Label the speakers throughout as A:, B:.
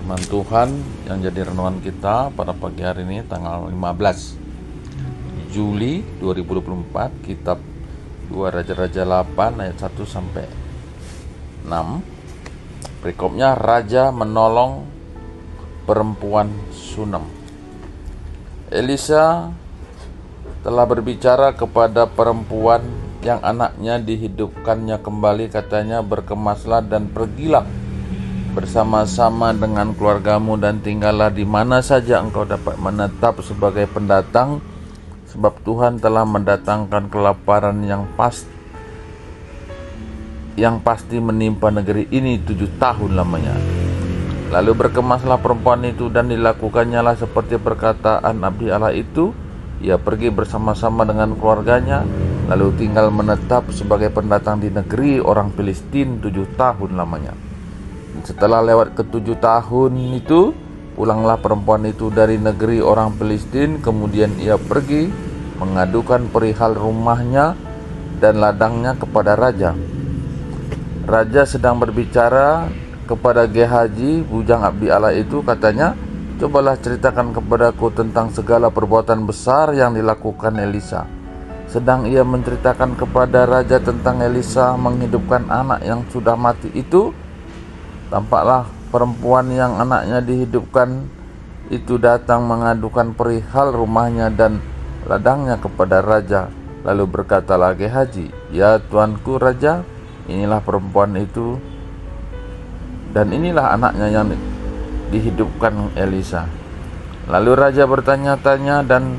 A: Firman Tuhan yang jadi renungan kita pada pagi hari ini tanggal 15 Juli 2024, kitab 2 Raja-Raja 8 ayat 1 sampai 6. Perikopnya, raja menolong perempuan Sunem. Elisa telah berbicara kepada perempuan yang anaknya dihidupkannya kembali, katanya, berkemaslah dan pergilah bersama-sama dengan keluargamu dan tinggallah di mana saja engkau dapat menetap sebagai pendatang, sebab Tuhan telah mendatangkan kelaparan yang pasti menimpa negeri ini 7 tahun lamanya. Lalu berkemaslah perempuan itu dan dilakukannya lah seperti perkataan abdi Allah itu. Ia pergi bersama-sama dengan keluarganya, lalu tinggal menetap sebagai pendatang di negeri orang Filistin 7 tahun lamanya. Setelah lewat ke-7 tahun itu, pulanglah perempuan itu dari negeri orang Filistin. Kemudian ia pergi mengadukan perihal rumahnya dan ladangnya kepada raja. Raja sedang berbicara kepada Gehazi, bujang abdi Allah itu, katanya, cobalah ceritakan kepadaku tentang segala perbuatan besar yang dilakukan Elisa. Sedang ia menceritakan kepada raja tentang Elisa menghidupkan anak yang sudah mati itu, tampaklah perempuan yang anaknya dihidupkan itu datang mengadukan perihal rumahnya dan ladangnya kepada raja. Lalu berkatalah Gehazi, ya tuanku raja, inilah perempuan itu dan inilah anaknya yang dihidupkan Elisa. Lalu raja bertanya-tanya dan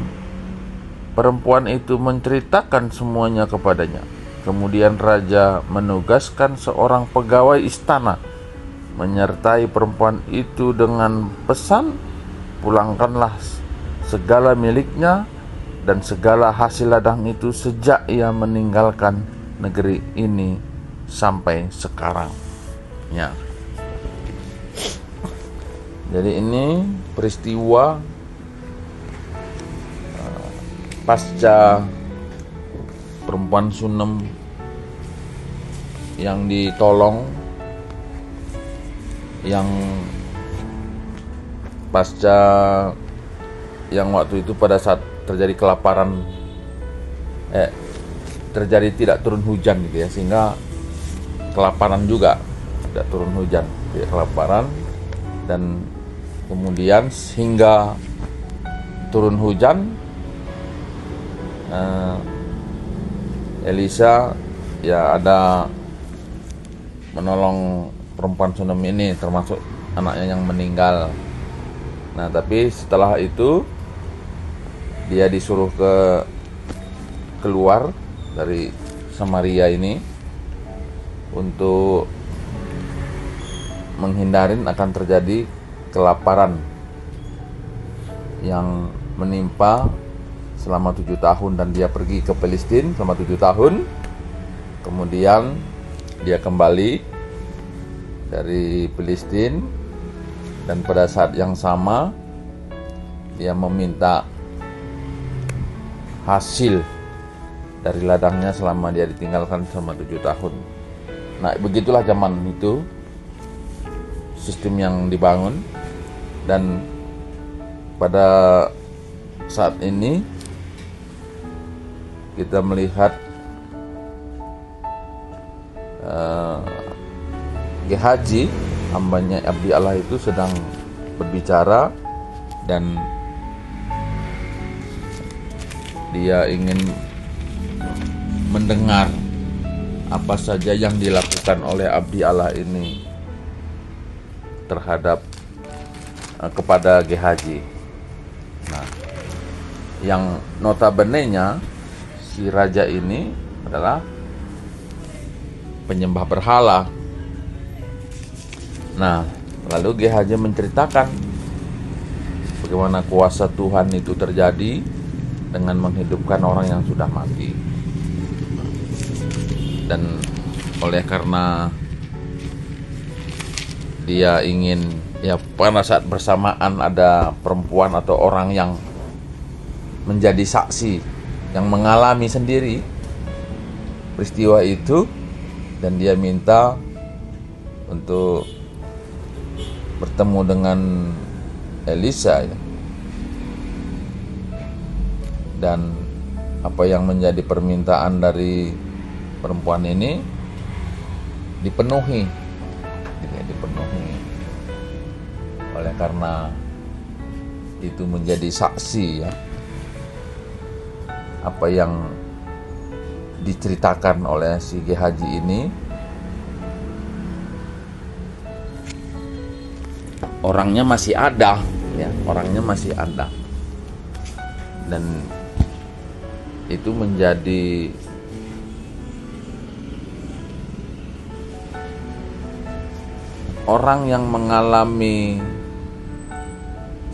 A: perempuan itu menceritakan semuanya kepadanya. Kemudian raja menugaskan seorang pegawai istana menyertai perempuan itu dengan pesan, pulangkanlah segala miliknya dan segala hasil ladang itu sejak ia meninggalkan negeri ini sampai sekarang. Ya. Jadi ini peristiwa pasca perempuan Sunem yang ditolong, yang pasca yang waktu itu pada saat terjadi kelaparan, terjadi tidak turun hujan gitu ya, sehingga kelaparan juga, tidak turun hujan, tidak kelaparan, dan kemudian hingga turun hujan, Elisa ya ada menolong perempuan Sunem ini, termasuk anaknya yang meninggal. Nah, tapi setelah itu dia disuruh keluar dari Samaria ini untuk menghindarin akan terjadi kelaparan yang menimpa selama 7 tahun, dan dia pergi ke Filistin selama 7 tahun. Kemudian dia kembali dari Filistin, dan pada saat yang sama dia meminta hasil dari ladangnya selama dia ditinggalkan selama 7 tahun. Nah, begitulah zaman itu sistem yang dibangun, dan pada saat ini kita melihat Gehazi, hambanya abdi Allah itu, sedang berbicara dan dia ingin mendengar apa saja yang dilakukan oleh abdi Allah ini terhadap kepada Gehazi. Nah, yang notabene-nya si raja ini adalah penyembah berhala. Nah, lalu Gehazi menceritakan bagaimana kuasa Tuhan itu terjadi dengan menghidupkan orang yang sudah mati. Dan oleh karena dia ingin, ya pada saat bersamaan ada perempuan atau orang yang menjadi saksi, yang mengalami sendiri peristiwa itu, dan dia minta untuk bertemu dengan Elisa ya. Dan apa yang menjadi permintaan dari perempuan ini dipenuhi, dipenuhi. Oleh karena itu menjadi saksi ya, apa yang diceritakan oleh si Gehazi ini, orangnya masih ada ya, orangnya masih ada. Dan itu menjadi orang yang mengalami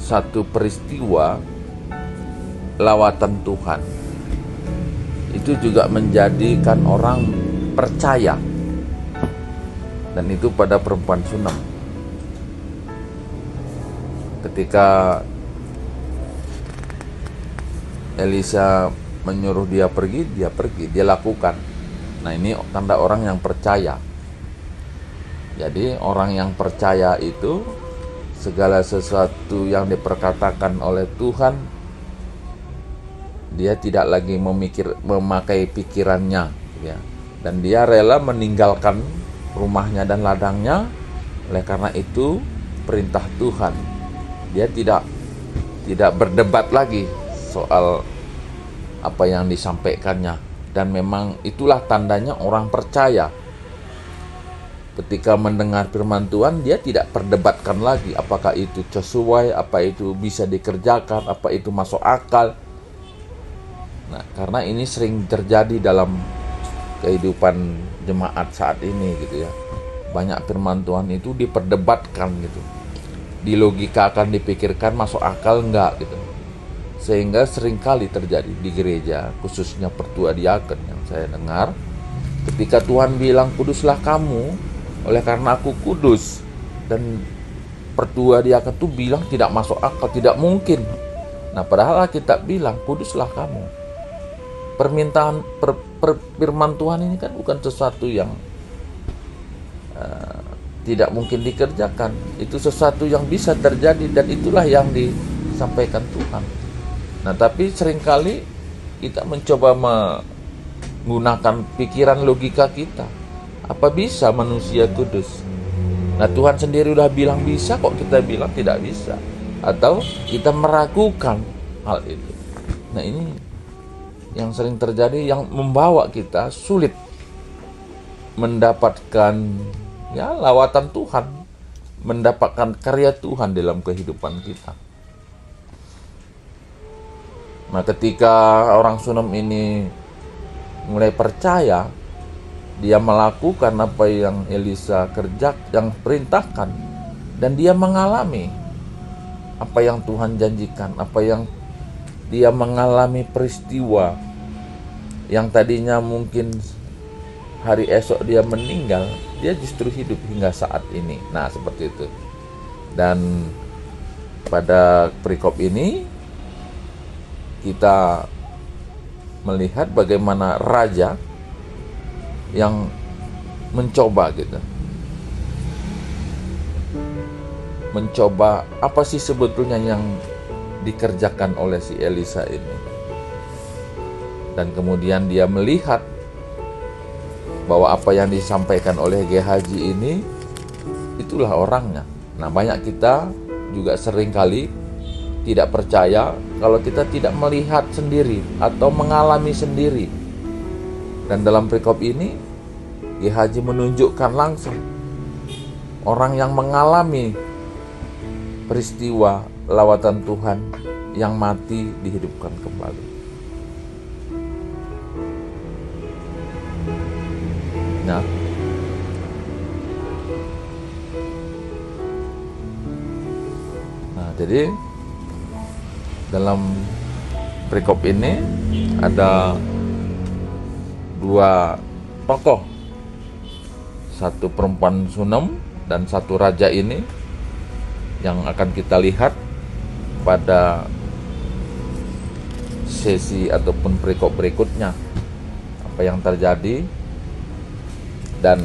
A: satu peristiwa lawatan Tuhan. Itu juga menjadikan orang percaya. Dan itu pada perempuan Sunem. Ketika Elisa menyuruh dia pergi, dia lakukan. Nah, ini tanda orang yang percaya. Jadi orang yang percaya itu segala sesuatu yang diperkatakan oleh Tuhan, dia tidak lagi memakai pikirannya ya. Dan dia rela meninggalkan rumahnya dan ladangnya oleh karena itu perintah Tuhan. Dia tidak berdebat lagi soal apa yang disampaikannya, dan memang itulah tandanya orang percaya. Ketika mendengar firman Tuhan, dia tidak perdebatkan lagi apakah itu sesuai, apa itu bisa dikerjakan, apa itu masuk akal. Nah, karena ini sering terjadi dalam kehidupan jemaat saat ini gitu ya. Banyak firman Tuhan itu diperdebatkan gitu, dilogikakan, dipikirkan masuk akal enggak gitu. Sehingga seringkali terjadi di gereja, khususnya pertua diaken yang saya dengar, ketika Tuhan bilang kuduslah kamu oleh karena aku kudus, dan pertua diaken itu bilang tidak masuk akal, tidak mungkin. Nah, padahal Alkitab bilang kuduslah kamu. Permintaan firman Tuhan ini kan bukan sesuatu yang tidak mungkin dikerjakan. Itu sesuatu yang bisa terjadi, dan itulah yang disampaikan Tuhan. Nah, tapi seringkali kita mencoba menggunakan pikiran logika kita. Apa bisa manusia kudus? Nah, Tuhan sendiri udah bilang bisa, kok kita bilang tidak bisa? Atau kita meragukan hal itu. Nah, ini yang sering terjadi, yang membawa kita sulit mendapatkan ya lawatan Tuhan, mendapatkan karya Tuhan dalam kehidupan kita. Nah, ketika orang Sunem ini mulai percaya, dia melakukan apa yang Elisa yang perintahkan, dan dia mengalami apa yang Tuhan janjikan, apa yang dia mengalami peristiwa yang tadinya mungkin hari esok dia meninggal, dia justru hidup hingga saat ini. Nah, seperti itu. Dan pada perikop ini kita melihat bagaimana raja yang mencoba gitu. Mencoba apa sih sebetulnya yang dikerjakan oleh si Elisa ini. Dan kemudian dia melihat bahwa apa yang disampaikan oleh Gehazi ini itulah orangnya. Nah, banyak kita juga seringkali tidak percaya kalau kita tidak melihat sendiri atau mengalami sendiri. Dan dalam perikop ini Gehazi menunjukkan langsung orang yang mengalami peristiwa lawatan Tuhan, yang mati dihidupkan kembali. Nah, jadi dalam perikop ini ada dua tokoh, satu perempuan Sunem dan satu raja ini yang akan kita lihat pada sesi ataupun perikop berikutnya apa yang terjadi. Dan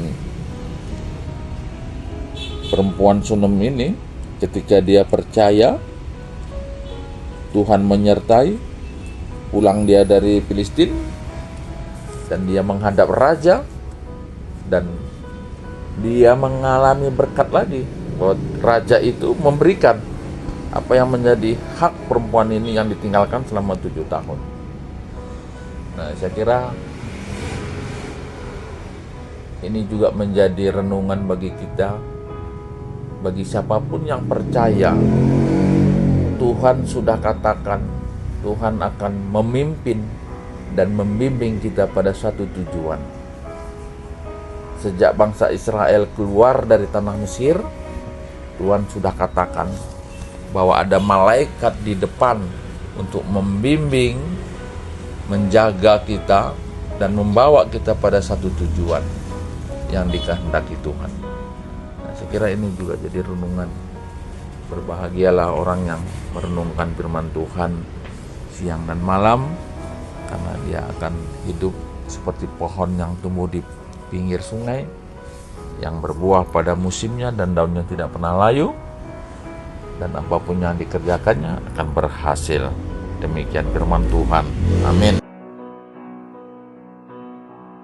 A: perempuan Sunem ini ketika dia percaya Tuhan menyertai, pulang dia dari Filistin dan dia menghadap raja, dan dia mengalami berkat lagi bahwa raja itu memberikan apa yang menjadi hak perempuan ini yang ditinggalkan selama 7 tahun. Nah, saya kira ini juga menjadi renungan bagi kita, bagi siapapun yang percaya. Tuhan sudah katakan Tuhan akan memimpin dan membimbing kita pada satu tujuan. Sejak bangsa Israel keluar dari tanah Mesir, Tuhan sudah katakan bahwa ada malaikat di depan untuk membimbing, menjaga kita, dan membawa kita pada satu tujuan yang dikehendaki Tuhan. Nah, saya kira ini juga jadi renungan. Berbahagialah orang yang merenungkan firman Tuhan siang dan malam, karena dia akan hidup seperti pohon yang tumbuh di pinggir sungai, yang berbuah pada musimnya dan daunnya tidak pernah layu, dan apapun yang dikerjakannya akan berhasil. Demikian firman Tuhan. Amin.